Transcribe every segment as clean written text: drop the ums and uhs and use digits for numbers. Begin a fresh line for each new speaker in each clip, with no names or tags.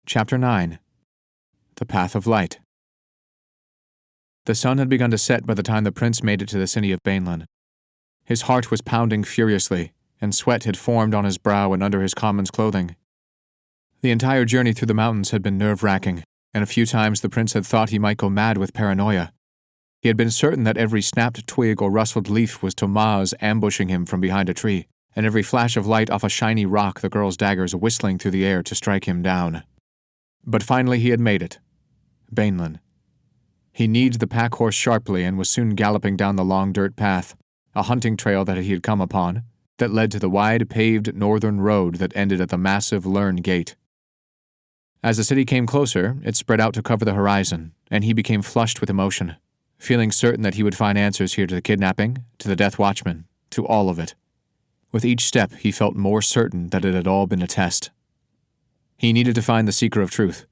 Chapter 9. The Path of Light. The sun had begun to set by the time the prince made it to the city of Bainland. His heart was pounding furiously, and sweat had formed on his brow and under his common's clothing. The entire journey through the mountains had been nerve-wracking, and a few times the prince had thought he might go mad with paranoia. He had been certain that every snapped twig or rustled leaf was Tomaz ambushing him from behind a tree, and every flash of light off a shiny rock the girl's daggers whistling through the air to strike him down. But finally he had made it. Bainland. He kneed the pack horse sharply and was soon galloping down the long dirt path, a hunting trail that he had come upon, that led to the wide paved northern road that ended at the massive Lern Gate. As the city came closer, it spread out to cover the horizon, and he became flushed with emotion, feeling certain that he would find answers here to the kidnapping, to the Death Watchman, to all of it. With each step, he felt more certain that it had all been a test. He needed to find the Seeker of Truth.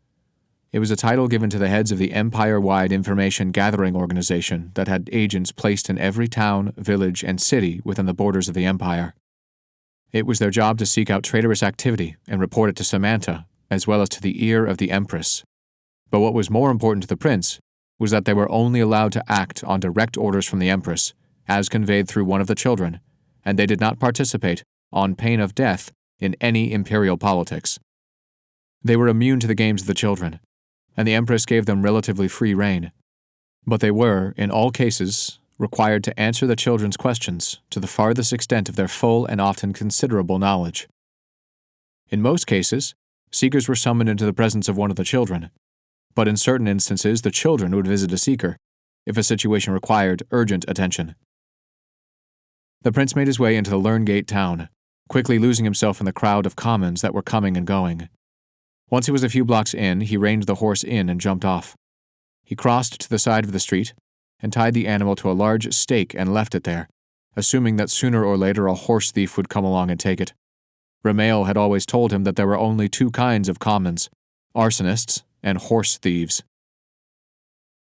It was a title given to the heads of the empire-wide information gathering organization that had agents placed in every town, village, and city within the borders of the empire. It was their job to seek out traitorous activity and report it to Samantha, as well as to the ear of the Empress. But what was more important to the prince was that they were only allowed to act on direct orders from the Empress, as conveyed through one of the children, and they did not participate, on pain of death, in any imperial politics. They were immune to the games of the children, and the Empress gave them relatively free rein. But they were, in all cases, required to answer the children's questions to the farthest extent of their full and often considerable knowledge. In most cases, seekers were summoned into the presence of one of the children, but in certain instances the children would visit a seeker, if a situation required urgent attention. The prince made his way into the Lern Gate town, quickly losing himself in the crowd of commons that were coming and going. Once he was a few blocks in, he reined the horse in and jumped off. He crossed to the side of the street and tied the animal to a large stake and left it there, assuming that sooner or later a horse thief would come along and take it. Ramael had always told him that there were only two kinds of commons, arsonists and horse thieves.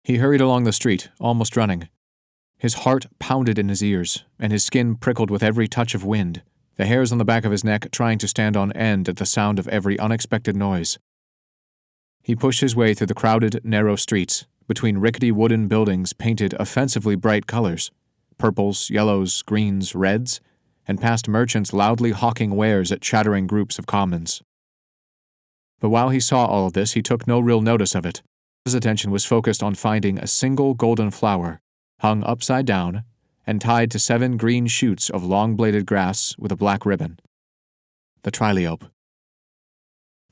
He hurried along the street, almost running. His heart pounded in his ears, and his skin prickled with every touch of wind, the hairs on the back of his neck trying to stand on end at the sound of every unexpected noise. He pushed his way through the crowded, narrow streets, between rickety wooden buildings painted offensively bright colors, purples, yellows, greens, reds, and past merchants loudly hawking wares at chattering groups of commons. But while he saw all of this, he took no real notice of it. His attention was focused on finding a single golden flower, hung upside down, and tied to 7 green shoots of long-bladed grass with a black ribbon. The Trilogy.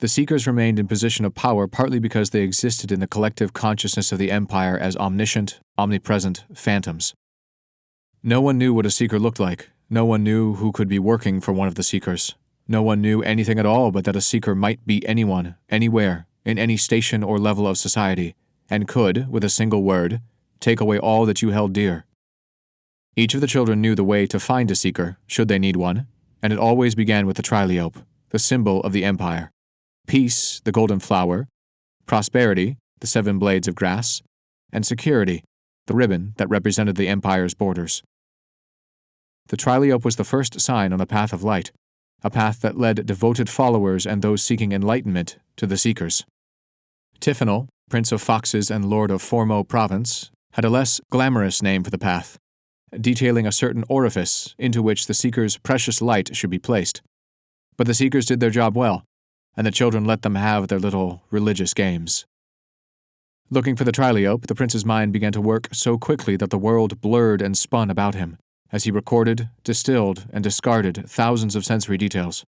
The Seekers remained in position of power partly because they existed in the collective consciousness of the Empire as omniscient, omnipresent phantoms. No one knew what a Seeker looked like. No one knew who could be working for one of the Seekers. No one knew anything at all but that a Seeker might be anyone, anywhere, in any station or level of society, and could, with a single word, take away all that you held dear. Each of the children knew the way to find a Seeker, should they need one, and it always began with the Trilogy, the symbol of the Empire. Peace, the golden flower, prosperity, the 7 blades of grass, and security, the ribbon that represented the Empire's borders. The Trilogy was the first sign on the path of light, a path that led devoted followers and those seeking enlightenment to the Seekers. Tiffanel, Prince of Foxes and Lord of Formo Province, had a less glamorous name for the path, detailing a certain orifice into which the Seekers' precious light should be placed. But the Seekers did their job well, and the children let them have their little religious games. Looking for the Trilogy, the prince's mind began to work so quickly that the world blurred and spun about him, as he recorded, distilled, and discarded thousands of sensory details.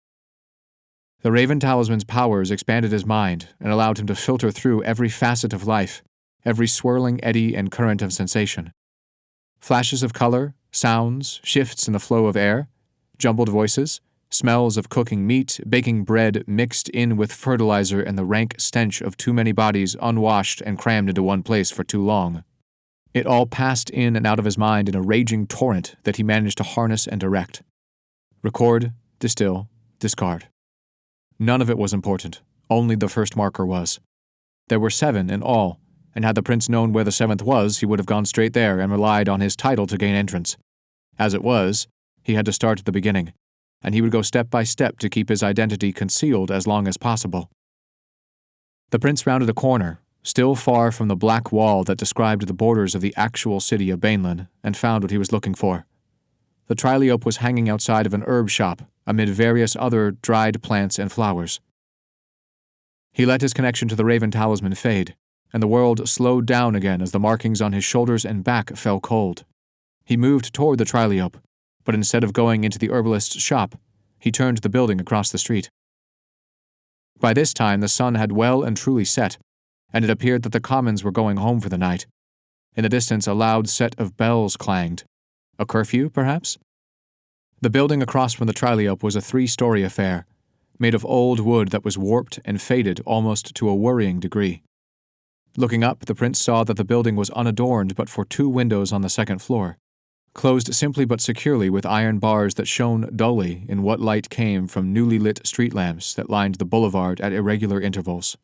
The Raven Talisman's powers expanded his mind and allowed him to filter through every facet of life, every swirling eddy and current of sensation. Flashes of color, sounds, shifts in the flow of air, jumbled voices, smells of cooking meat, baking bread mixed in with fertilizer and the rank stench of too many bodies unwashed and crammed into one place for too long. It all passed in and out of his mind in a raging torrent that he managed to harness and direct. Record, distill, discard. None of it was important, only the first marker was. There were 7 in all, and had the prince known where the 7th was, he would have gone straight there and relied on his title to gain entrance. As it was, he had to start at the beginning, and he would go step by step to keep his identity concealed as long as possible. The prince rounded a corner, still far from the black wall that described the borders of the actual city of Bainland, and found what he was looking for. The Trilogy was hanging outside of an herb shop, amid various other dried plants and flowers. He let his connection to the Raven Talisman fade, and the world slowed down again as the markings on his shoulders and back fell cold. He moved toward the Trilogy, but instead of going into the herbalist's shop, he turned to the building across the street. By this time the sun had well and truly set, and it appeared that the commons were going home for the night. In the distance a loud set of bells clanged. A curfew, perhaps? The building across from the Trilogy was a 3-story affair, made of old wood that was warped and faded almost to a worrying degree. Looking up, the prince saw that the building was unadorned but for 2 windows on the second floor, closed simply but securely with iron bars that shone dully in what light came from newly lit street lamps that lined the boulevard at irregular intervals.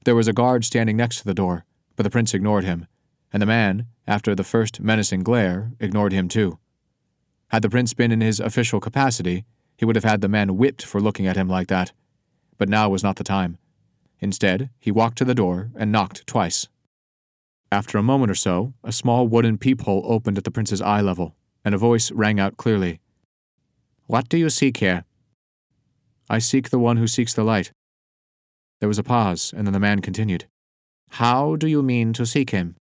There was a guard standing next to the door, but the prince ignored him, and the man, after the first menacing glare, ignored him too. Had the prince been in his official capacity, he would have had the man whipped for looking at him like that, but now was not the time. Instead, he walked to the door and knocked twice. After a moment or so, a small wooden peephole opened at the prince's eye level, and a voice rang out clearly. "What do you seek here?" "I seek the one who seeks the light." There was a pause, and then the man continued. "How do you mean to seek him?"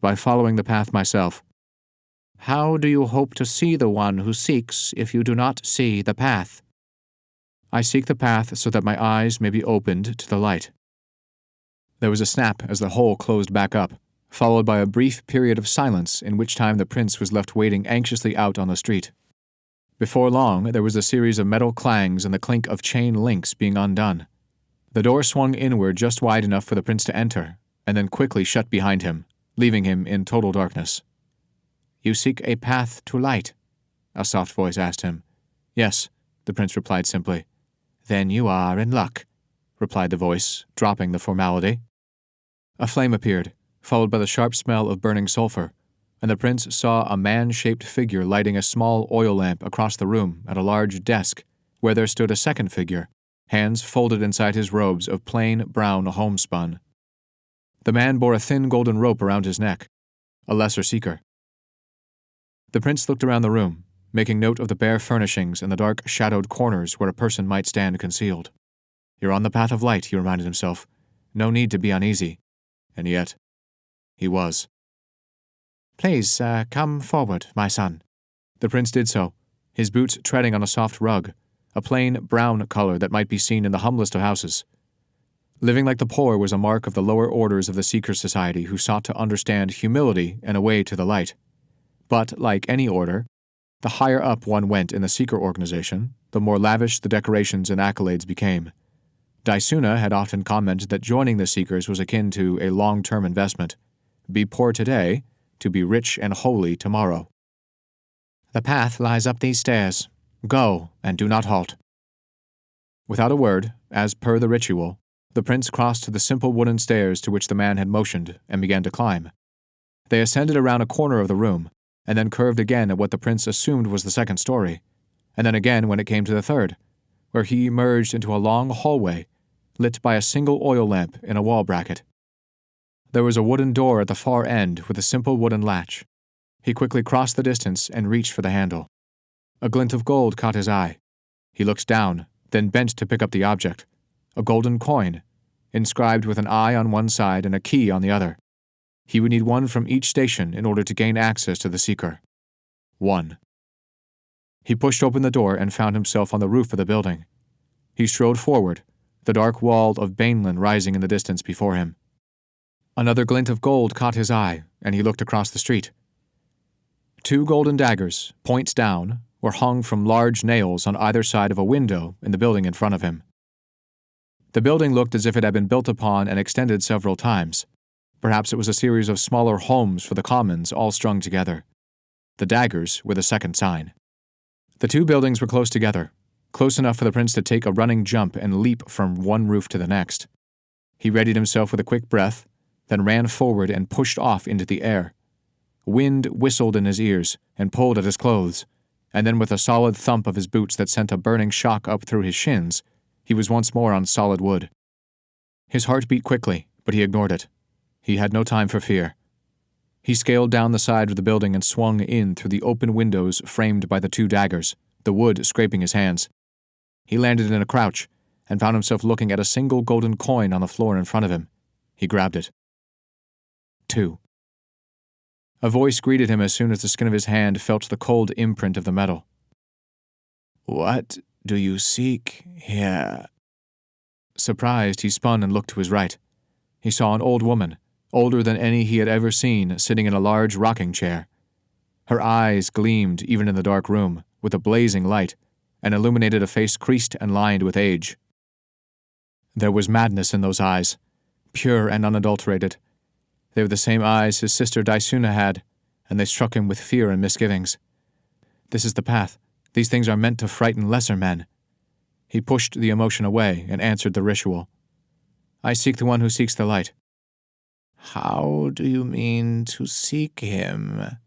"By following the path myself." "How do you hope to see the one who seeks if you do not see the path?" "I seek the path so that my eyes may be opened to the light." There was a snap as the hole closed back up, followed by a brief period of silence in which time the prince was left waiting anxiously out on the street. Before long, there was a series of metal clangs and the clink of chain links being undone. The door swung inward just wide enough for the prince to enter, and then quickly shut behind him, leaving him in total darkness. "You seek a path to light?" a soft voice asked him. "Yes," the prince replied simply. "Then you are in luck," replied the voice, dropping the formality. A flame appeared, followed by the sharp smell of burning sulfur, and the prince saw a man-shaped figure lighting a small oil lamp across the room at a large desk, where there stood a second figure, hands folded inside his robes of plain brown homespun. The man bore a thin golden rope around his neck, a lesser seeker. The prince looked around the room, making note of the bare furnishings and the dark, shadowed corners where a person might stand concealed. "You're on the path of light," he reminded himself. "No need to be uneasy." And yet, he was. "Please, come forward, my son." The prince did so, his boots treading on a soft rug, a plain brown color that might be seen in the humblest of houses. Living like the poor was a mark of the lower orders of the Seeker Society who sought to understand humility and a way to the light. But, like any order, the higher up one went in the Seeker organization, the more lavish the decorations and accolades became. Daisuna had often commented that joining the Seekers was akin to a long-term investment. Be poor today, to be rich and holy tomorrow. "The path lies up these stairs. Go, and do not halt." Without a word, as per the ritual, the prince crossed the simple wooden stairs to which the man had motioned and began to climb. They ascended around a corner of the room, and then curved again at what the prince assumed was the second story, and then again when it came to the third, where he emerged into a long hallway, lit by a single oil lamp in a wall bracket. There was a wooden door at the far end with a simple wooden latch. He quickly crossed the distance and reached for the handle. A glint of gold caught his eye. He looked down, then bent to pick up the object, a golden coin, inscribed with an eye on one side and a key on the other. He would need one from each station in order to gain access to the Seeker. 1. He pushed open the door and found himself on the roof of the building. He strode forward, the dark wall of Bainland rising in the distance before him. Another glint of gold caught his eye, and he looked across the street. 2 golden daggers, points down, were hung from large nails on either side of a window in the building in front of him. The building looked as if it had been built upon and extended several times. Perhaps it was a series of smaller homes for the commons all strung together. The daggers were the second sign. The 2 buildings were close together, close enough for the prince to take a running jump and leap from one roof to the next. He readied himself with a quick breath, then ran forward and pushed off into the air. Wind whistled in his ears and pulled at his clothes, and then with a solid thump of his boots that sent a burning shock up through his shins, he was once more on solid wood. His heart beat quickly, but he ignored it. He had no time for fear. He scaled down the side of the building and swung in through the open windows framed by the 2 daggers, the wood scraping his hands. He landed in a crouch and found himself looking at a single golden coin on the floor in front of him. He grabbed it. 2. A voice greeted him as soon as the skin of his hand felt the cold imprint of the metal. "What do you seek here?" Surprised, he spun and looked to his right. He saw an old woman, older than any he had ever seen, sitting in a large rocking chair. Her eyes gleamed even in the dark room with a blazing light and illuminated a face creased and lined with age. There was madness in those eyes, pure and unadulterated. They were the same eyes his sister Daisuna had, and they struck him with fear and misgivings. This is the path. These things are meant to frighten lesser men. He pushed the emotion away and answered the ritual. "I seek the one who seeks the light." "How do you mean to seek him?"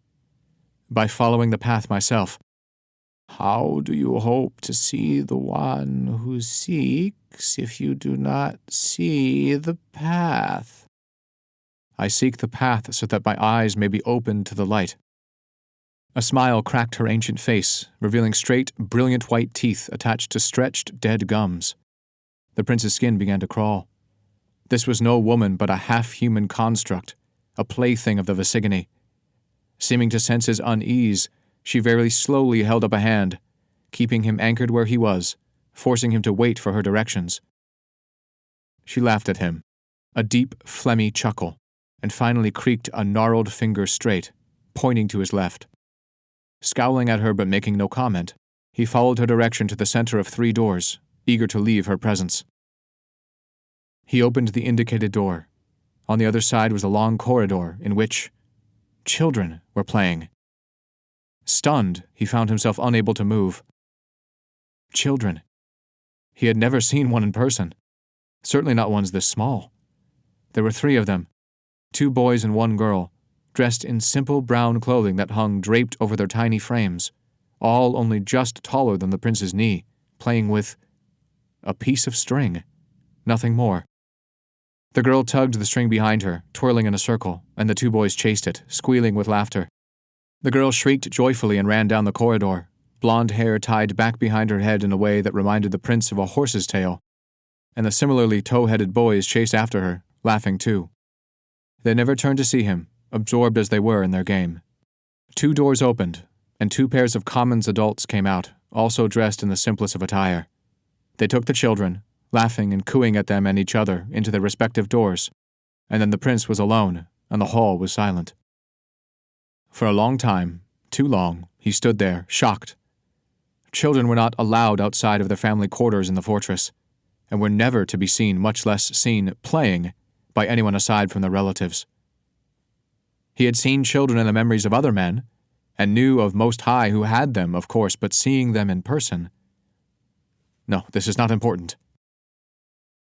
"By following the path myself." "How do you hope to see the one who seeks if you do not see the path?" "I seek the path so that my eyes may be opened to the light." A smile cracked her ancient face, revealing straight, brilliant white teeth attached to stretched, dead gums. The prince's skin began to crawl. This was no woman but a half-human construct, a plaything of the Visigony. Seeming to sense his unease, she very slowly held up a hand, keeping him anchored where he was, forcing him to wait for her directions. She laughed at him, a deep, phlegmy chuckle, and finally creaked a gnarled finger straight, pointing to his left. Scowling at her but making no comment, he followed her direction to the center of 3 doors, eager to leave her presence. He opened the indicated door. On the other side was a long corridor in which children were playing. Stunned, he found himself unable to move. Children. He had never seen one in person, certainly not ones this small. There were 3 of them, 2 boys and 1 girl, dressed in simple brown clothing that hung draped over their tiny frames, all only just taller than the prince's knee, playing with a piece of string, nothing more. The girl tugged the string behind her, twirling in a circle, and the 2 boys chased it, squealing with laughter. The girl shrieked joyfully and ran down the corridor, blonde hair tied back behind her head in a way that reminded the prince of a horse's tail, and the similarly tow-headed boys chased after her, laughing too. They never turned to see him, absorbed as they were in their game. 2 doors opened, and 2 pairs of commons adults came out, also dressed in the simplest of attire. They took the children, laughing and cooing at them and each other, into their respective doors, and then the prince was alone, and the hall was silent. For a long time, too long, he stood there, shocked. Children were not allowed outside of their family quarters in the fortress, and were never to be seen, much less seen, playing, by anyone aside from their relatives. He had seen children in the memories of other men, and knew of Most High who had them, of course, but seeing them in person... No, this is not important.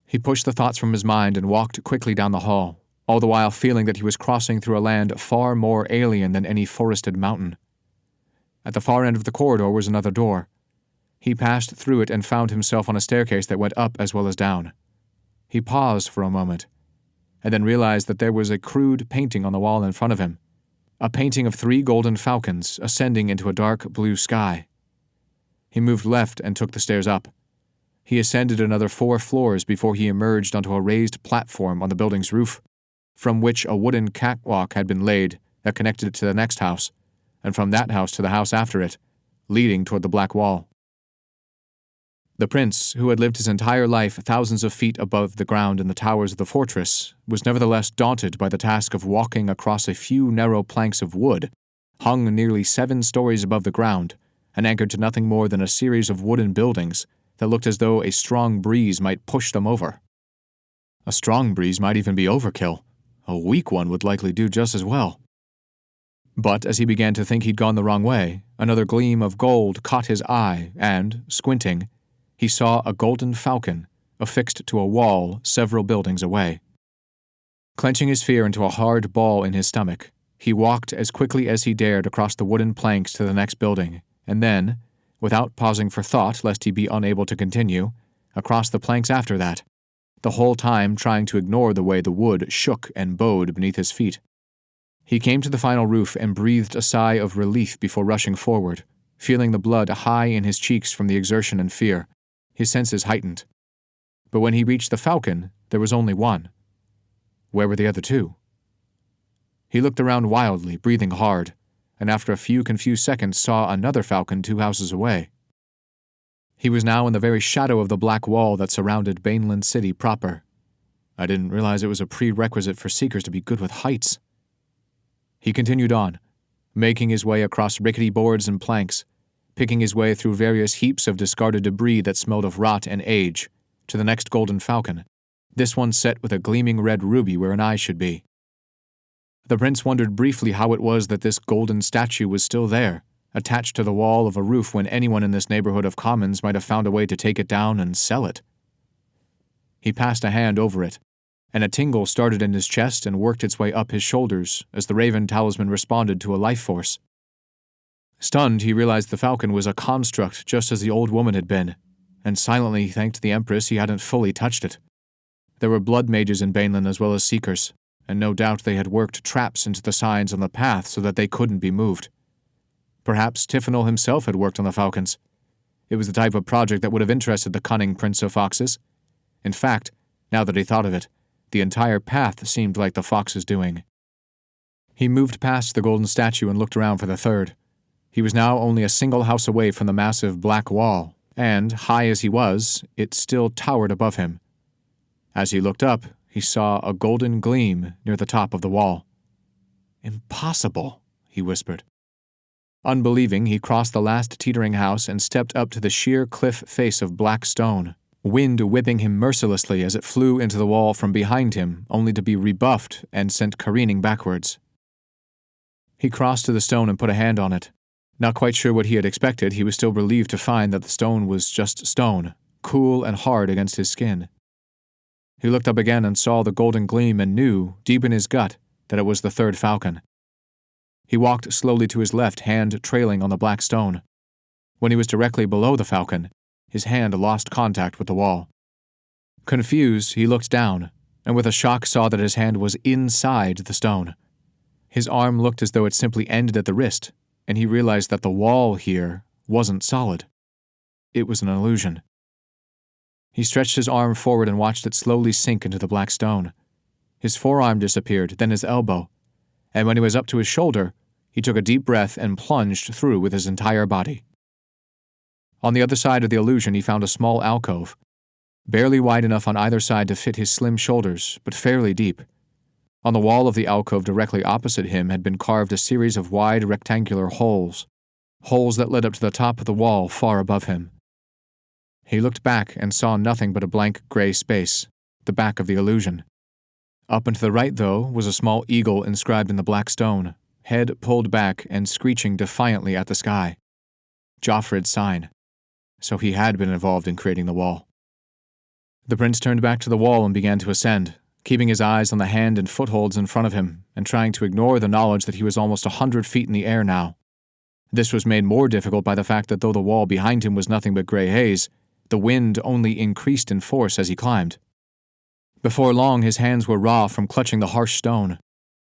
He pushed the thoughts from his mind and walked quickly down the hall, all the while feeling that he was crossing through a land far more alien than any forested mountain. At the far end of the corridor was another door. He passed through it and found himself on a staircase that went up as well as down. He paused for a moment, and then realized that there was a crude painting on the wall in front of him, a painting of 3 golden falcons ascending into a dark blue sky. He moved left and took the stairs up. He ascended another 4 floors before he emerged onto a raised platform on the building's roof, from which a wooden catwalk had been laid that connected it to the next house, and from that house to the house after it, leading toward the black wall. The prince, who had lived his entire life thousands of feet above the ground in the towers of the fortress, was nevertheless daunted by the task of walking across a few narrow planks of wood, hung nearly 7 stories above the ground, and anchored to nothing more than a series of wooden buildings that looked as though a strong breeze might push them over. A strong breeze might even be overkill. A weak one would likely do just as well. But as he began to think he'd gone the wrong way, another gleam of gold caught his eye and, squinting, he saw a golden falcon affixed to a wall several buildings away. Clenching his fear into a hard ball in his stomach, he walked as quickly as he dared across the wooden planks to the next building, and then, without pausing for thought lest he be unable to continue, across the planks after that, the whole time trying to ignore the way the wood shook and bowed beneath his feet. He came to the final roof and breathed a sigh of relief before rushing forward, feeling the blood high in his cheeks from the exertion and fear, his senses heightened. But when he reached the falcon, there was only one. Where were the other two? He looked around wildly, breathing hard, and after a few confused seconds saw another falcon 2 houses away. He was now in the very shadow of the black wall that surrounded Baneland City proper. I didn't realize it was a prerequisite for seekers to be good with heights. He continued on, making his way across rickety boards and planks, picking his way through various heaps of discarded debris that smelled of rot and age, to the next golden falcon, this one set with a gleaming red ruby where an eye should be. The prince wondered briefly how it was that this golden statue was still there, attached to the wall of a roof when anyone in this neighborhood of commons might have found a way to take it down and sell it. He passed a hand over it, and a tingle started in his chest and worked its way up his shoulders as the raven talisman responded to a life force. Stunned, he realized the falcon was a construct just as the old woman had been, and silently thanked the Empress he hadn't fully touched it. There were blood mages in Baneland as well as seekers, and no doubt they had worked traps into the signs on the path so that they couldn't be moved. Perhaps Tiffinal himself had worked on the falcons. It was the type of project that would have interested the cunning Prince of Foxes. In fact, now that he thought of it, the entire path seemed like the fox's doing. He moved past the golden statue and looked around for the third. He was now only a single house away from the massive black wall, and, high as he was, it still towered above him. As he looked up, he saw a golden gleam near the top of the wall. "Impossible," he whispered. Unbelieving, he crossed the last teetering house and stepped up to the sheer cliff face of black stone, wind whipping him mercilessly as it flew into the wall from behind him, only to be rebuffed and sent careening backwards. He crossed to the stone and put a hand on it. Not quite sure what he had expected, he was still relieved to find that the stone was just stone, cool and hard against his skin. He looked up again and saw the golden gleam and knew, deep in his gut, that it was the third falcon. He walked slowly to his left, hand trailing on the black stone. When he was directly below the falcon, his hand lost contact with the wall. Confused, he looked down, and with a shock saw that his hand was inside the stone. His arm looked as though it simply ended at the wrist, and he realized that the wall here wasn't solid. It was an illusion. He stretched his arm forward and watched it slowly sink into the black stone. His forearm disappeared, then his elbow, and when he was up to his shoulder, he took a deep breath and plunged through with his entire body. On the other side of the illusion, he found a small alcove, barely wide enough on either side to fit his slim shoulders, but fairly deep. On the wall of the alcove directly opposite him had been carved a series of wide rectangular holes that led up to the top of the wall far above him. He looked back and saw nothing but a blank gray space, the back of the illusion. Up and to the right, though, was a small eagle inscribed in the black stone, head pulled back and screeching defiantly at the sky. Joffred's sign. So he had been involved in creating the wall. The prince turned back to the wall and began to ascend, keeping his eyes on the hand and footholds in front of him, and trying to ignore the knowledge that he was almost 100 feet in the air now. This was made more difficult by the fact that though the wall behind him was nothing but gray haze, the wind only increased in force as he climbed. Before long, his hands were raw from clutching the harsh stone,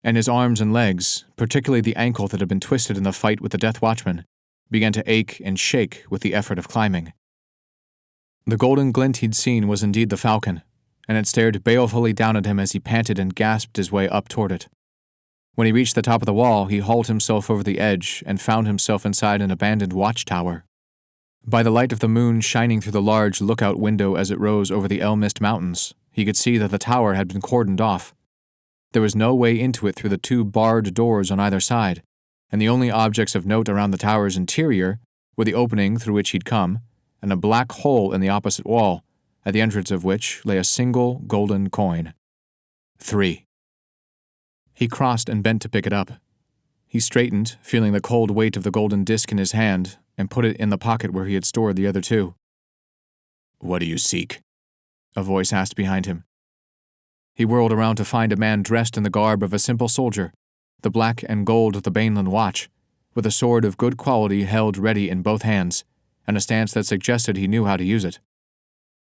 and his arms and legs, particularly the ankle that had been twisted in the fight with the Death Watchman, began to ache and shake with the effort of climbing. The golden glint he'd seen was indeed the falcon, and it stared balefully down at him as he panted and gasped his way up toward it. When he reached the top of the wall, he hauled himself over the edge and found himself inside an abandoned watchtower. By the light of the moon shining through the large lookout window as it rose over the Elmist Mountains, he could see that the tower had been cordoned off. There was no way into it through the 2 barred doors on either side, and the only objects of note around the tower's interior were the opening through which he'd come, and a black hole in the opposite wall, at the entrance of which lay a single golden coin. 3. He crossed and bent to pick it up. He straightened, feeling the cold weight of the golden disc in his hand, and put it in the pocket where he had stored the other 2. "What do you seek?" a voice asked behind him. He whirled around to find a man dressed in the garb of a simple soldier, the black and gold of the Baneland Watch, with a sword of good quality held ready in both hands, and a stance that suggested he knew how to use it.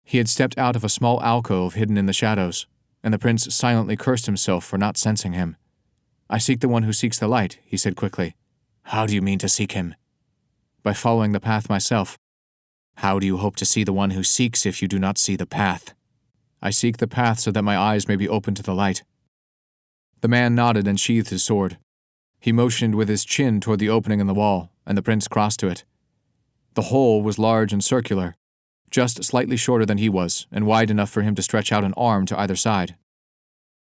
He had stepped out of a small alcove hidden in the shadows, and the prince silently cursed himself for not sensing him. "I seek the one who seeks the light," he said quickly. "How do you mean to seek him?" "By following the path myself." "How do you hope to see the one who seeks if you do not see the path?" "I seek the path so that my eyes may be open to the light." The man nodded and sheathed his sword. He motioned with his chin toward the opening in the wall, and the prince crossed to it. The hole was large and circular, just slightly shorter than he was, and wide enough for him to stretch out an arm to either side.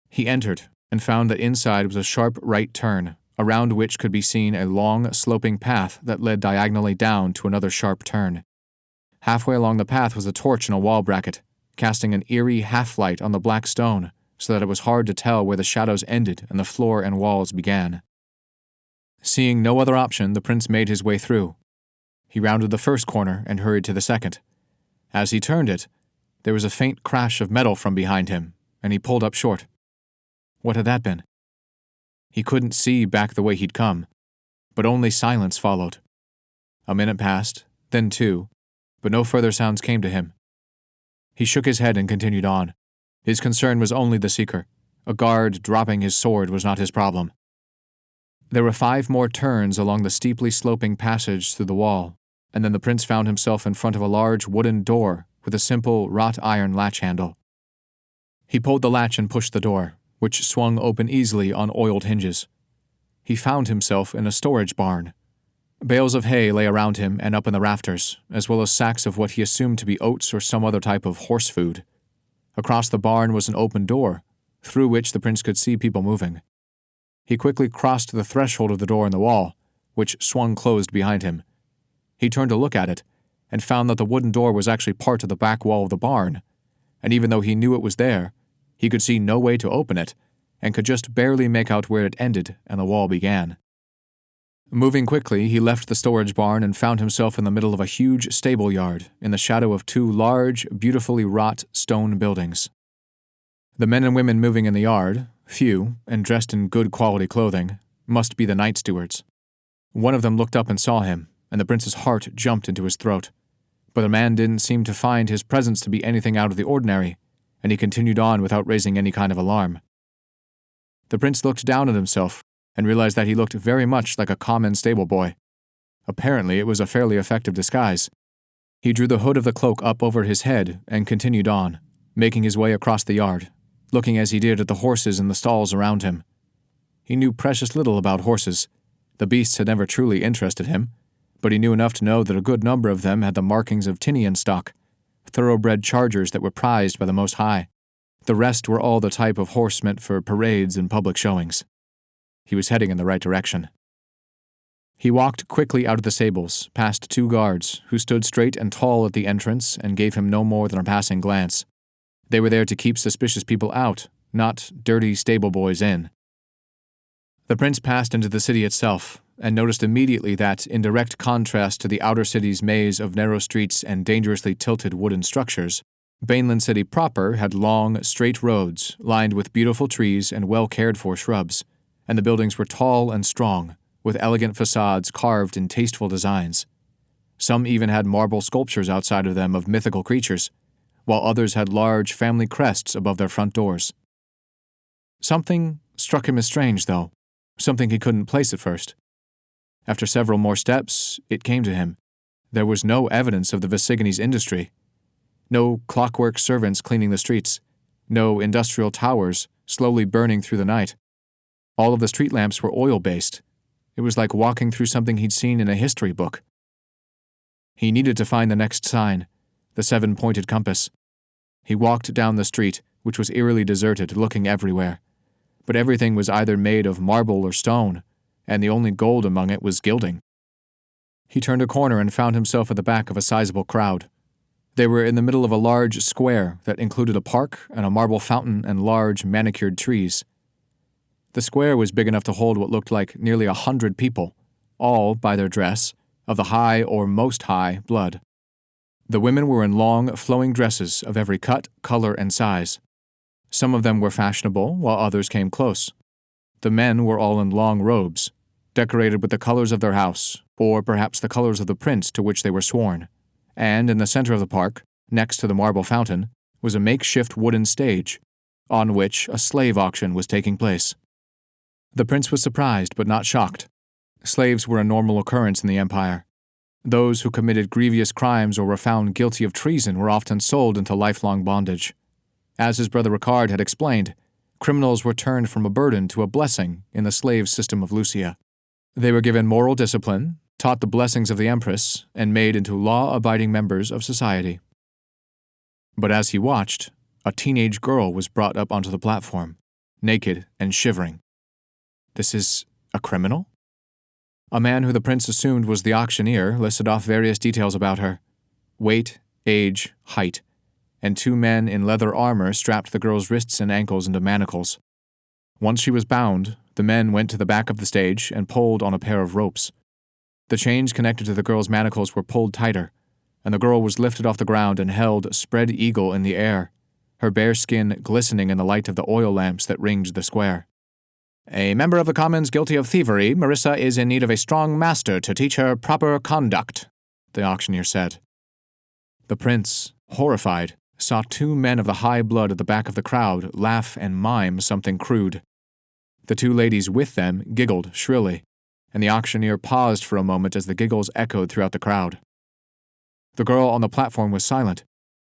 He entered, and found that inside was a sharp right turn, around which could be seen a long, sloping path that led diagonally down to another sharp turn. Halfway along the path was a torch in a wall bracket, casting an eerie half-light on the black stone, so that it was hard to tell where the shadows ended and the floor and walls began. Seeing no other option, the prince made his way through. He rounded the first corner and hurried to the second. As he turned it, there was a faint crash of metal from behind him, and he pulled up short. What had that been? He couldn't see back the way he'd come, but only silence followed. A minute passed, then two, but no further sounds came to him. He shook his head and continued on. His concern was only the seeker. A guard dropping his sword was not his problem. There were 5 more turns along the steeply sloping passage through the wall, and then the prince found himself in front of a large wooden door with a simple wrought iron latch handle. He pulled the latch and pushed the door, which swung open easily on oiled hinges. He found himself in a storage barn. Bales of hay lay around him and up in the rafters, as well as sacks of what he assumed to be oats or some other type of horse food. Across the barn was an open door, through which the prince could see people moving. He quickly crossed the threshold of the door in the wall, which swung closed behind him. He turned to look at it, and found that the wooden door was actually part of the back wall of the barn, and even though he knew it was there, he could see no way to open it, and could just barely make out where it ended and the wall began. Moving quickly, he left the storage barn and found himself in the middle of a huge stable yard, in the shadow of 2 large, beautifully wrought stone buildings. The men and women moving in the yard, few, and dressed in good quality clothing, must be the night stewards. One of them looked up and saw him, and the prince's heart jumped into his throat. But the man didn't seem to find his presence to be anything out of the ordinary, and he continued on without raising any kind of alarm. The prince looked down at himself, and realized that he looked very much like a common stable boy. Apparently, it was a fairly effective disguise. He drew the hood of the cloak up over his head and continued on, making his way across the yard, looking as he did at the horses in the stalls around him. He knew precious little about horses. The beasts had never truly interested him, but he knew enough to know that a good number of them had the markings of Tinian stock, thoroughbred chargers that were prized by the Most High. The rest were all the type of horse meant for parades and public showings. He was heading in the right direction. He walked quickly out of the stables, past 2 guards, who stood straight and tall at the entrance and gave him no more than a passing glance. They were there to keep suspicious people out, not dirty stable boys in. The prince passed into the city itself, and noticed immediately that, in direct contrast to the outer city's maze of narrow streets and dangerously tilted wooden structures, Bainland City proper had long, straight roads lined with beautiful trees and well-cared-for shrubs, and the buildings were tall and strong, with elegant facades carved in tasteful designs. Some even had marble sculptures outside of them of mythical creatures, while others had large family crests above their front doors. Something struck him as strange, though, something he couldn't place at first. After several more steps, it came to him. There was no evidence of the Visigones' industry. No clockwork servants cleaning the streets. No industrial towers slowly burning through the night. All of the street lamps were oil-based. It was like walking through something he'd seen in a history book. He needed to find the next sign, the 7-pointed compass. He walked down the street, which was eerily deserted, looking everywhere. But everything was either made of marble or stone, and the only gold among it was gilding. He turned a corner and found himself at the back of a sizable crowd. They were in the middle of a large square that included a park and a marble fountain and large manicured trees. The square was big enough to hold what looked like nearly 100 people, all, by their dress, of the high or most high blood. The women were in long, flowing dresses of every cut, color, and size. Some of them were fashionable, while others came close. The men were all in long robes, decorated with the colors of their house, or perhaps the colors of the prince to which they were sworn. And in the center of the park, Next to the marble fountain was a makeshift wooden stage, on which a slave auction was taking place. The prince was surprised but not shocked. Slaves were a normal occurrence in the empire. Those who committed grievous crimes or were found guilty of treason were often sold into lifelong bondage. As his brother Ricard had explained, criminals were turned from a burden to a blessing in the slave system of Lucia. They were given moral discipline, taught the blessings of the Empress, and made into law-abiding members of society. But as he watched, a teenage girl was brought up onto the platform, naked and shivering. This is a criminal? A man who the prince assumed was the auctioneer listed off various details about her: weight, age, height, and 2 men in leather armor strapped the girl's wrists and ankles into manacles. Once she was bound, the men went to the back of the stage and pulled on a pair of ropes. The chains connected to the girl's manacles were pulled tighter, and the girl was lifted off the ground and held spread eagle in the air, her bare skin glistening in the light of the oil lamps that ringed the square. "A member of the Commons guilty of thievery, Marissa is in need of a strong master to teach her proper conduct," the auctioneer said. The prince, horrified, saw 2 men of the high blood at the back of the crowd laugh and mime something crude. The 2 ladies with them giggled shrilly, and the auctioneer paused for a moment as the giggles echoed throughout the crowd. The girl on the platform was silent,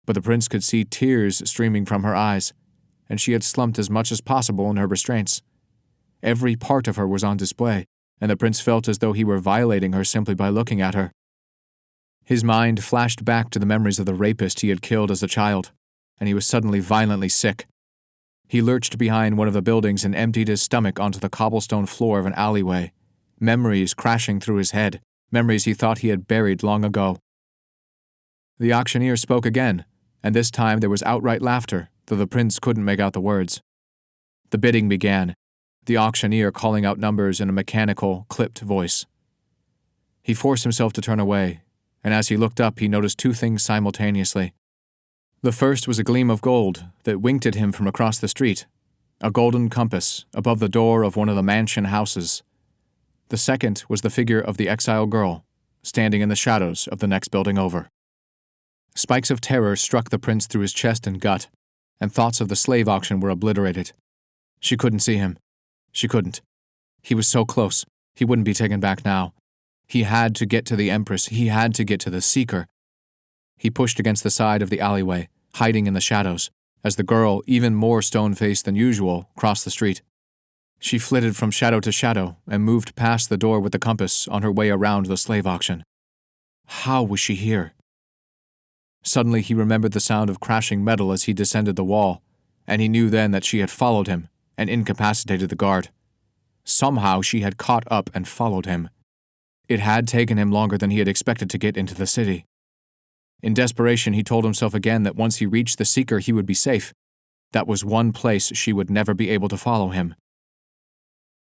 but the prince could see tears streaming from her eyes, and she had slumped as much as possible in her restraints. Every part of her was on display, and the prince felt as though he were violating her simply by looking at her. His mind flashed back to the memories of the rapist he had killed as a child, and he was suddenly violently sick. He lurched behind one of the buildings and emptied his stomach onto the cobblestone floor of an alleyway, memories crashing through his head, memories he thought he had buried long ago. The auctioneer spoke again, and this time there was outright laughter, though the prince couldn't make out the words. The bidding began, the auctioneer calling out numbers in a mechanical, clipped voice. He forced himself to turn away, and as he looked up he noticed 2 things simultaneously. The first was a gleam of gold that winked at him from across the street, a golden compass above the door of one of the mansion houses. The second was the figure of the Exile girl, standing in the shadows of the next building over. Spikes of terror struck the prince through his chest and gut, and thoughts of the slave auction were obliterated. She couldn't see him. She couldn't. He was so close. He wouldn't be taken back now. He had to get to the Empress. He had to get to the Seeker. He pushed against the side of the alleyway, hiding in the shadows, as the girl, even more stone-faced than usual, crossed the street. She flitted from shadow to shadow and moved past the door with the compass on her way around the slave auction. How was she here? Suddenly he remembered the sound of crashing metal as he descended the wall, and he knew then that she had followed him and incapacitated the guard. Somehow she had caught up and followed him. It had taken him longer than he had expected to get into the city. In desperation, he told himself again that once he reached the Seeker, he would be safe. That was one place she would never be able to follow him.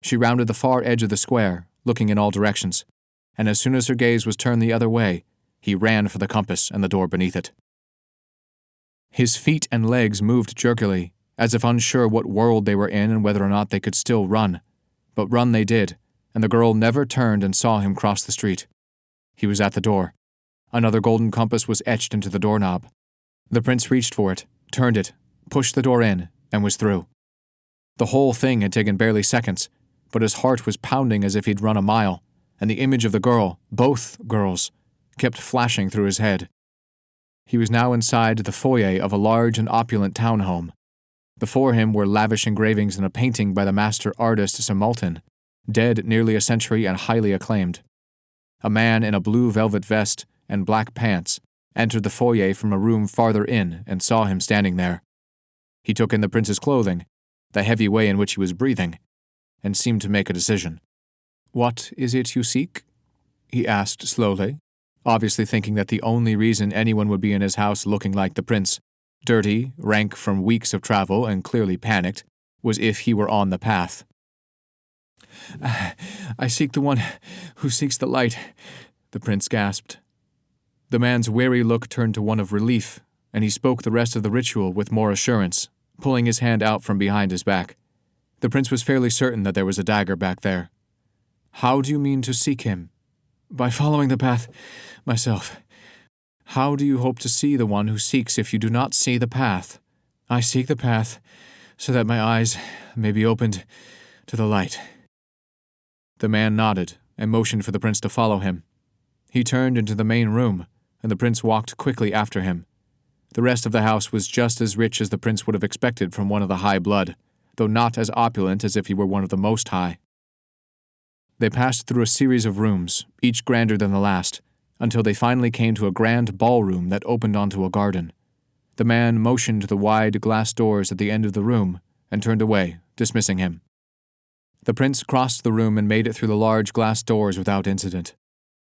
She rounded the far edge of the square, looking in all directions, and as soon as her gaze was turned the other way, he ran for the compass and the door beneath it. His feet and legs moved jerkily, as if unsure what world they were in and whether or not they could still run. But run they did, and the girl never turned and saw him cross the street. He was at the door. Another golden compass was etched into the doorknob. The prince reached for it, turned it, pushed the door in, and was through. The whole thing had taken barely seconds, but his heart was pounding as if he'd run a mile, and the image of the girl, both girls, kept flashing through his head. He was now inside the foyer of a large and opulent townhome. Before him were lavish engravings and a painting by the master artist Samultan, dead nearly a century and highly acclaimed. A man in a blue velvet vest and black pants entered the foyer from a room farther in and saw him standing there. He took in the prince's clothing, the heavy way in which he was breathing, and seemed to make a decision. "What is it you seek?" he asked slowly, obviously thinking that the only reason anyone would be in his house looking like the prince, dirty, rank from weeks of travel and clearly panicked, was if he were on the path. "I seek the one who seeks the light," the prince gasped. The man's wary look turned to one of relief, and he spoke the rest of the ritual with more assurance, pulling his hand out from behind his back. The prince was fairly certain that there was a dagger back there. "How do you mean to seek him?" "By following the path myself. How do you hope to see the one who seeks if you do not see the path? I seek the path, so that my eyes may be opened to the light. The man nodded and motioned for the prince to follow him. He turned into the main room, and the prince walked quickly after him. The rest of the house was just as rich as the prince would have expected from one of the high blood, though not as opulent as if he were one of the most high. They passed through a series of rooms, each grander than the last, until they finally came to a grand ballroom that opened onto a garden. The man motioned to the wide glass doors at the end of the room and turned away, dismissing him. The prince crossed the room and made it through the large glass doors without incident.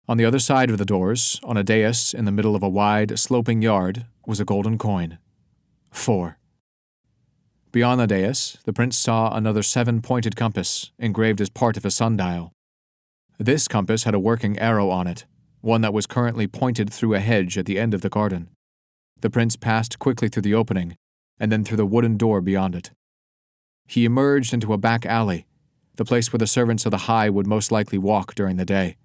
On the other side of the doors, on a dais in the middle of a wide, sloping yard, was a golden coin. 4. Beyond the dais, the prince saw another 7-pointed compass, engraved as part of a sundial. This compass had a working arrow on it, one that was currently pointed through a hedge at the end of the garden. The prince passed quickly through the opening, and then through the wooden door beyond it. He emerged into a back alley, the place where the servants of the High would most likely walk during the day.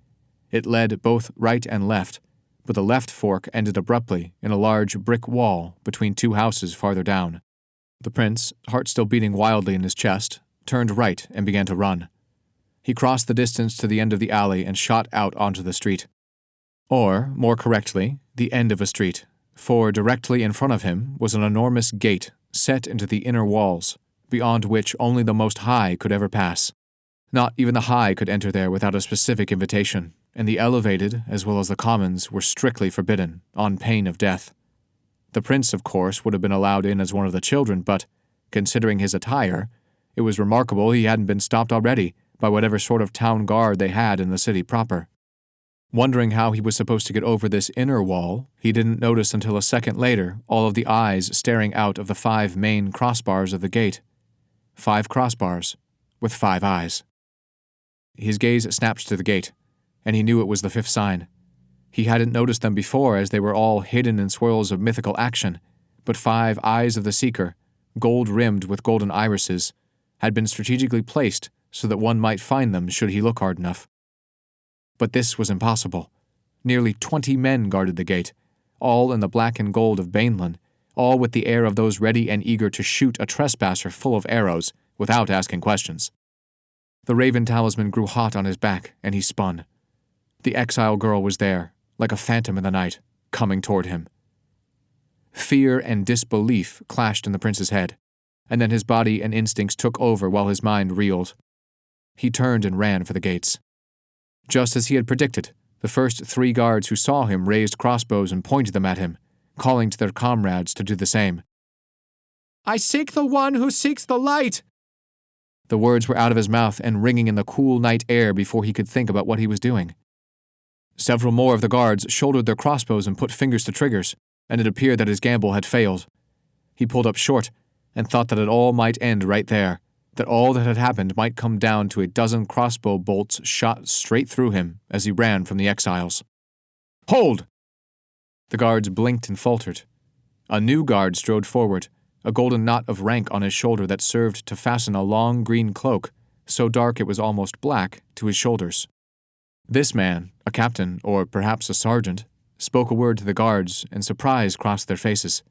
It led both right and left, but the left fork ended abruptly in a large brick wall between 2 houses farther down. The prince, heart still beating wildly in his chest, turned right and began to run. He crossed the distance to the end of the alley and shot out onto the street. Or, more correctly, the end of a street, for directly in front of him was an enormous gate set into the inner walls, beyond which only the Most High could ever pass. Not even the High could enter there without a specific invitation, and the elevated, as well as the commons, were strictly forbidden, on pain of death. The prince, of course, would have been allowed in as one of the children, but, considering his attire, it was remarkable he hadn't been stopped already by whatever sort of town guard they had in the city proper. Wondering how he was supposed to get over this inner wall, he didn't notice until a second later all of the eyes staring out of the 5 main crossbars of the gate. 5 crossbars, with 5 eyes. His gaze snapped to the gate, and he knew it was the 5th sign. He hadn't noticed them before as they were all hidden in swirls of mythical action, but 5 eyes of the Seeker, gold-rimmed with golden irises, had been strategically placed so that one might find them should he look hard enough. But this was impossible. Nearly 20 men guarded the gate, all in the black and gold of Bainland, all with the air of those ready and eager to shoot a trespasser full of arrows without asking questions. The raven talisman grew hot on his back, and he spun. The exile girl was there, like a phantom in the night, coming toward him. Fear and disbelief clashed in the prince's head, and then his body and instincts took over while his mind reeled. He turned and ran for the gates. Just as he had predicted, the first 3 guards who saw him raised crossbows and pointed them at him, calling to their comrades to do the same. "I seek the one who seeks the light!" The words were out of his mouth and ringing in the cool night air before he could think about what he was doing. Several more of the guards shouldered their crossbows and put fingers to triggers, and it appeared that his gamble had failed. He pulled up short and thought that it all might end right there, that all that had happened might come down to a dozen crossbow bolts shot straight through him as he ran from the exiles. "Hold!" The guards blinked and faltered. A new guard strode forward, a golden knot of rank on his shoulder that served to fasten a long green cloak, so dark it was almost black, to his shoulders. This man, a captain, or perhaps a sergeant, spoke a word to the guards, and surprise crossed their faces,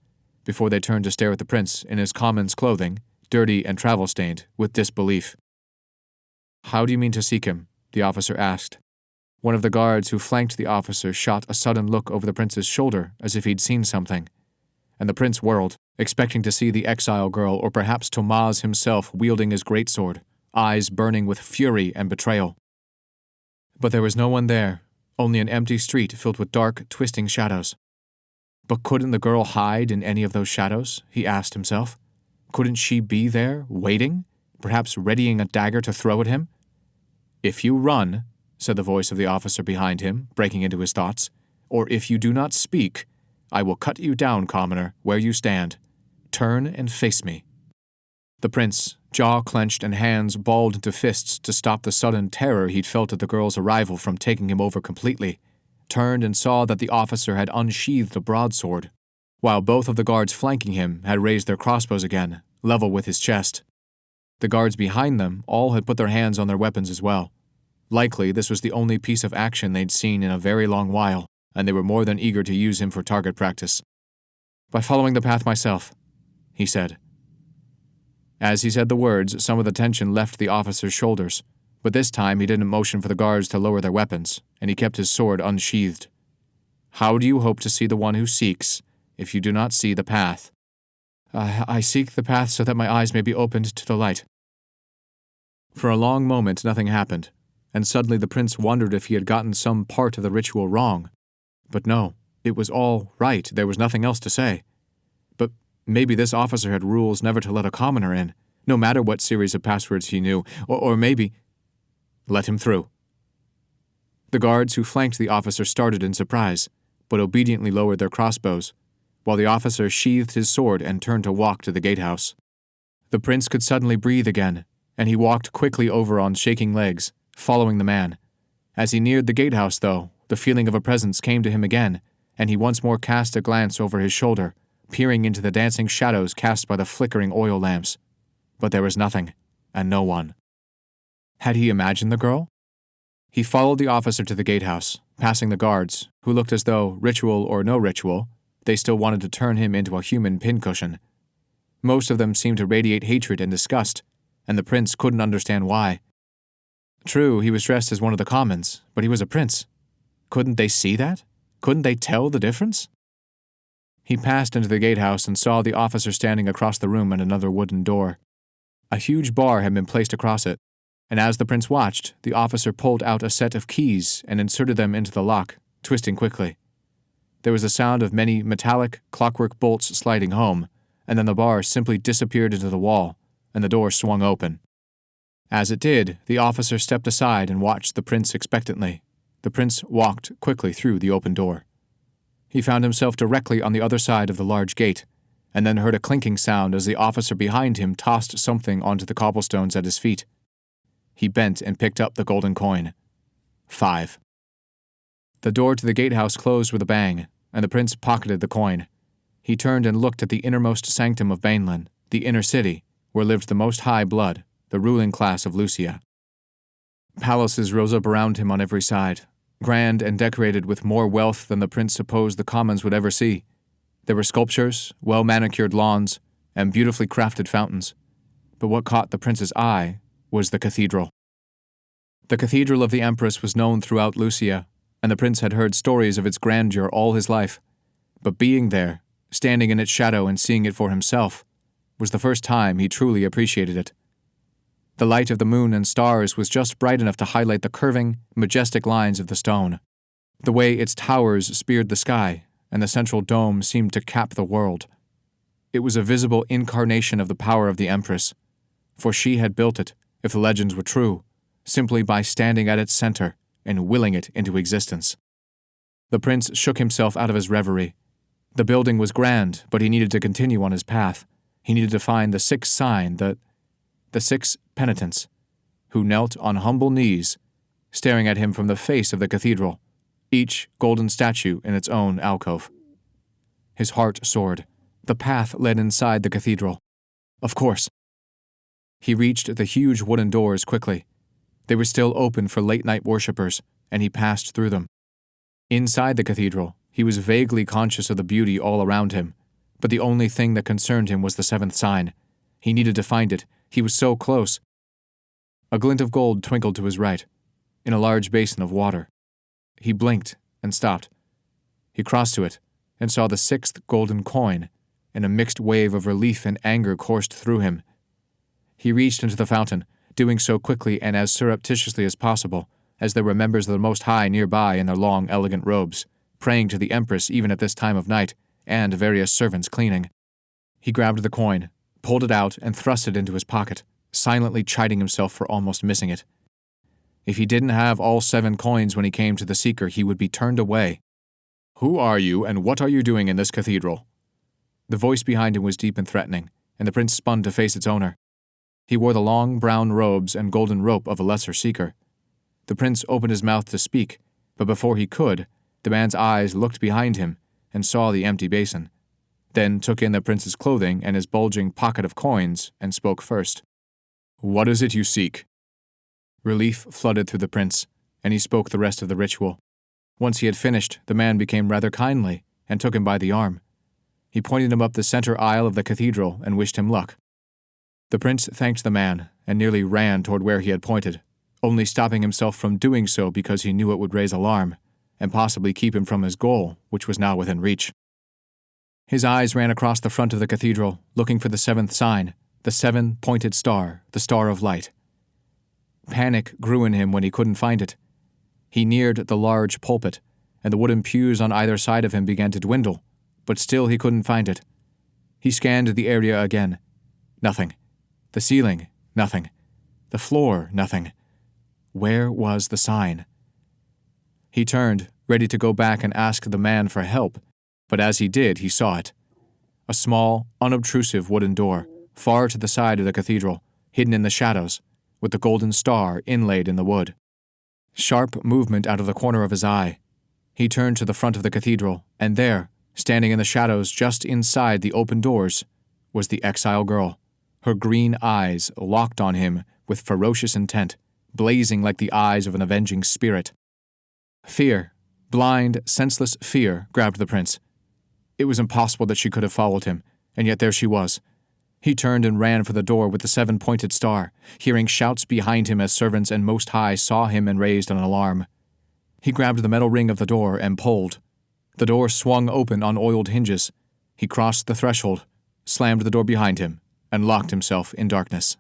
before they turned to stare at the prince in his common's clothing, dirty and travel-stained, with disbelief. "How do you mean to seek him?" the officer asked. One of the guards who flanked the officer shot a sudden look over the prince's shoulder as if he'd seen something, and the prince whirled, expecting to see the exile girl or perhaps Tomaz himself wielding his greatsword, eyes burning with fury and betrayal. But there was no one there, only an empty street filled with dark, twisting shadows. But couldn't the girl hide in any of those shadows, he asked himself? Couldn't she be there, waiting, perhaps readying a dagger to throw at him? "If you run," said the voice of the officer behind him, breaking into his thoughts, "or if you do not speak, I will cut you down, commoner, where you stand. Turn and face me." The prince, jaw clenched and hands balled into fists to stop the sudden terror he'd felt at the girl's arrival from taking him over completely, turned and saw that the officer had unsheathed a broadsword, while both of the guards flanking him had raised their crossbows again, level with his chest. The guards behind them all had put their hands on their weapons as well. Likely this was the only piece of action they'd seen in a very long while, and they were more than eager to use him for target practice. "By following the path myself," he said. As he said the words, some of the tension left the officer's shoulders, but this time he didn't motion for the guards to lower their weapons, and he kept his sword unsheathed. "How do you hope to see the one who seeks, if you do not see the path?" I seek the path so that my eyes may be opened to the light." For a long moment nothing happened, and suddenly the prince wondered if he had gotten some part of the ritual wrong. But no, it was all right, there was nothing else to say. But maybe this officer had rules never to let a commoner in, no matter what series of passwords he knew, or maybe— Let him through. The guards who flanked the officer started in surprise, but obediently lowered their crossbows, while the officer sheathed his sword and turned to walk to the gatehouse. The prince could suddenly breathe again, and he walked quickly over on shaking legs, following the man. As he neared the gatehouse, though, the feeling of a presence came to him again, and he once more cast a glance over his shoulder, peering into the dancing shadows cast by the flickering oil lamps. But there was nothing, and no one. Had he imagined the girl? He followed the officer to the gatehouse, passing the guards, who looked as though, ritual or no ritual, they still wanted to turn him into a human pincushion. Most of them seemed to radiate hatred and disgust, and the prince couldn't understand why. True, he was dressed as one of the commons, but he was a prince. Couldn't they see that? Couldn't they tell the difference? He passed into the gatehouse and saw the officer standing across the room at another wooden door. A huge bar had been placed across it, and as the prince watched, the officer pulled out a set of keys and inserted them into the lock, twisting quickly. There was the sound of many metallic, clockwork bolts sliding home, and then the bar simply disappeared into the wall, and the door swung open. As it did, the officer stepped aside and watched the prince expectantly. The prince walked quickly through the open door. He found himself directly on the other side of the large gate, and then heard a clinking sound as the officer behind him tossed something onto the cobblestones at his feet. He bent and picked up the golden coin. 5. The door to the gatehouse closed with a bang, and the prince pocketed the coin. He turned and looked at the innermost sanctum of Bainland, the inner city, where lived the most high blood, the ruling class of Lucien. Palaces rose up around him on every side, grand and decorated with more wealth than the prince supposed the commons would ever see. There were sculptures, well-manicured lawns, and beautifully crafted fountains. But what caught the prince's eye was the cathedral. The cathedral of the Empress was known throughout Lucien, and the prince had heard stories of its grandeur all his life. But being there, standing in its shadow and seeing it for himself, was the first time he truly appreciated it. The light of the moon and stars was just bright enough to highlight the curving, majestic lines of the stone. The way its towers speared the sky, and the central dome seemed to cap the world. It was a visible incarnation of the power of the Empress, for she had built it, if the legends were true, simply by standing at its center and willing it into existence. The prince shook himself out of his reverie. The building was grand, but he needed to continue on his path. He needed to find the sixth sign, the six penitents, who knelt on humble knees, staring at him from the face of the cathedral, each golden statue in its own alcove. His heart soared. The path led inside the cathedral. Of course. He reached the huge wooden doors quickly. They were still open for late-night worshippers, and he passed through them. Inside the cathedral, he was vaguely conscious of the beauty all around him, but the only thing that concerned him was the seventh sign. He needed to find it. He was so close. A glint of gold twinkled to his right, in a large basin of water. He blinked and stopped. He crossed to it and saw the sixth golden coin, and a mixed wave of relief and anger coursed through him. He reached into the fountain, doing so quickly and as surreptitiously as possible, as there were members of the Most High nearby in their long, elegant robes, praying to the Empress even at this time of night, and various servants cleaning. He grabbed the coin, pulled it out, and thrust it into his pocket, silently chiding himself for almost missing it. If he didn't have all 7 coins when he came to the Seeker, he would be turned away. "Who are you, and what are you doing in this cathedral?" The voice behind him was deep and threatening, and the prince spun to face its owner. He wore the long brown robes and golden rope of a lesser Seeker. The prince opened his mouth to speak, but before he could, the man's eyes looked behind him and saw the empty basin, then took in the prince's clothing and his bulging pocket of coins and spoke first. "What is it you seek?" Relief flooded through the prince, and he spoke the rest of the ritual. Once he had finished, the man became rather kindly and took him by the arm. He pointed him up the center aisle of the cathedral and wished him luck. The prince thanked the man and nearly ran toward where he had pointed, only stopping himself from doing so because he knew it would raise alarm and possibly keep him from his goal, which was now within reach. His eyes ran across the front of the cathedral, looking for the seventh sign, the seven-pointed star, the star of light. Panic grew in him when he couldn't find it. He neared the large pulpit, and the wooden pews on either side of him began to dwindle, but still he couldn't find it. He scanned the area again. Nothing. The ceiling, nothing. The floor, nothing. Where was the sign? He turned, ready to go back and ask the man for help, but as he did, he saw it. A small, unobtrusive wooden door, far to the side of the cathedral, hidden in the shadows, with the golden star inlaid in the wood. Sharp movement out of the corner of his eye. He turned to the front of the cathedral, and there, standing in the shadows just inside the open doors, was the Exile girl, her green eyes locked on him with ferocious intent, blazing like the eyes of an avenging spirit. Fear, blind, senseless fear, grabbed the prince. It was impossible that she could have followed him, and yet there she was. He turned and ran for the door with the seven-pointed star, hearing shouts behind him as servants and Most High saw him and raised an alarm. He grabbed the metal ring of the door and pulled. The door swung open on oiled hinges. He crossed the threshold, slammed the door behind him, and locked himself in darkness.